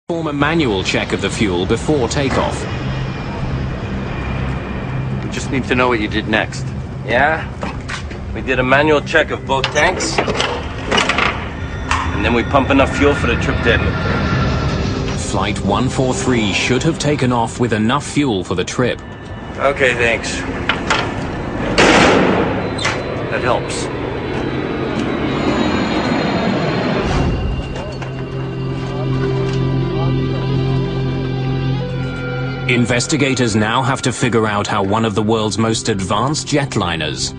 Perform a manual check of the fuel before takeoff. We just need to know what you did next. Yeah? We did a manual check of both tanks. And then we pump enough fuel for the trip to Edmonton. Flight 143 should have taken off with enough fuel for the trip. Okay, thanks. That helps. Investigators now have to figure out how one of the world's most advanced jetliners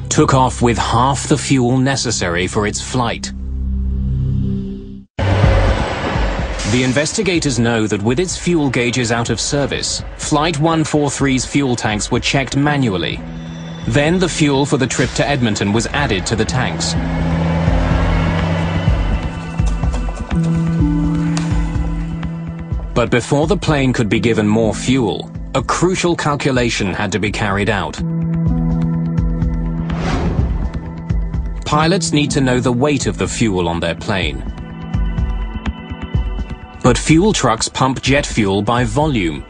took off with half the fuel necessary for its flight. The investigators know that with its fuel gauges out of service, Flight 143's fuel tanks were checked manually. Then the fuel for the trip to Edmonton was added to the tanks. But before the plane could be given more fuel, a crucial calculation had to be carried out. Pilots need to know the weight of the fuel on their plane. But fuel trucks pump jet fuel by volume.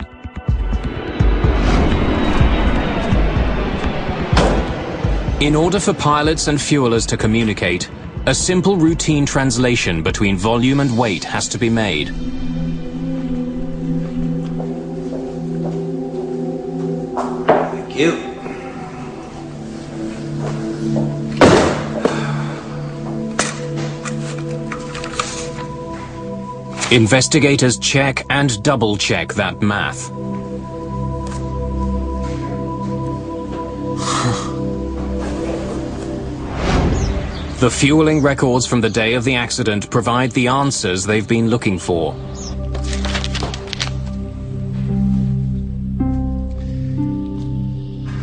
In order for pilots and fuelers to communicate, a simple routine translation between volume and weight has to be made. Thank you. Investigators check and double-check that math. The fueling records from the day of the accident provide the answers they've been looking for.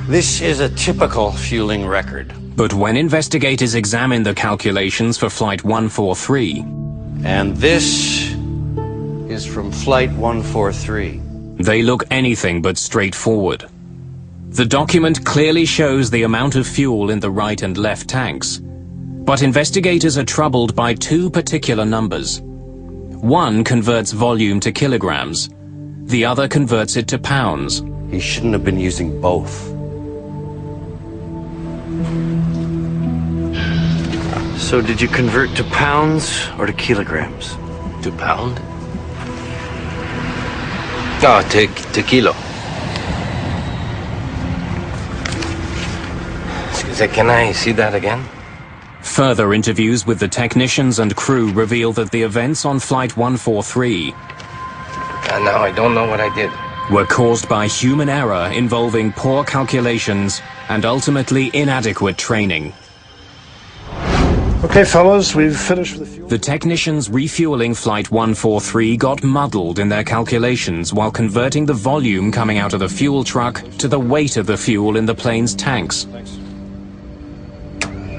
This is a typical fueling record. But when investigators examine the calculations for Flight 143... And this is from Flight 143. They look anything but straightforward. The document clearly shows the amount of fuel in the right and left tanks. But investigators are troubled by two particular numbers. One converts volume to kilograms. The other converts it to pounds. He shouldn't have been using both. So did you convert to pounds or to kilograms? To pound? No, to kilo. Excuse me, can I see that again? Further interviews with the technicians and crew reveal that the events on Flight 143 Now I don't know what I did. were caused by human error involving poor calculations and ultimately inadequate training. Okay, fellows, we've finished with the fuel. The technicians refueling Flight 143 got muddled in their calculations while converting the volume coming out of the fuel truck to the weight of the fuel in the plane's tanks.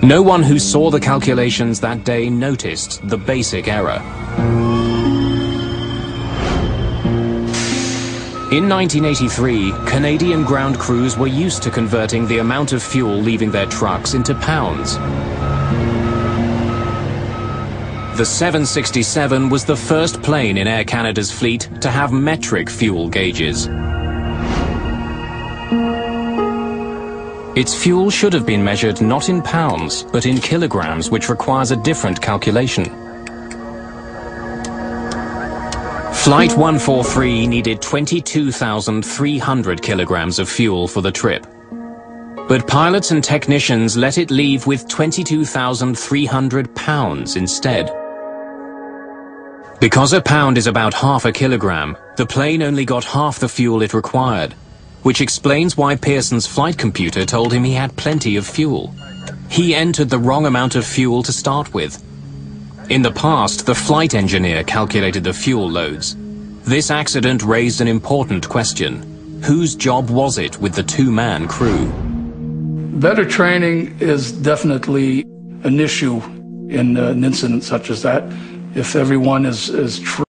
No one who saw the calculations that day noticed the basic error. In 1983, Canadian ground crews were used to converting the amount of fuel leaving their trucks into pounds. The 767 was the first plane in Air Canada's fleet to have metric fuel gauges. Its fuel should have been measured not in pounds, but in kilograms, which requires a different calculation. Flight 143 needed 22,300 kilograms of fuel for the trip. But pilots and technicians let it leave with 22,300 pounds instead. Because a pound is about half a kilogram, the plane only got half the fuel it required, which explains why Pearson's flight computer told him he had plenty of fuel. He entered the wrong amount of fuel to start with. In the past, the flight engineer calculated the fuel loads. This accident raised an important question. Whose job was it with the two-man crew? Better training is definitely an issue in an incident such as that. If everyone is trained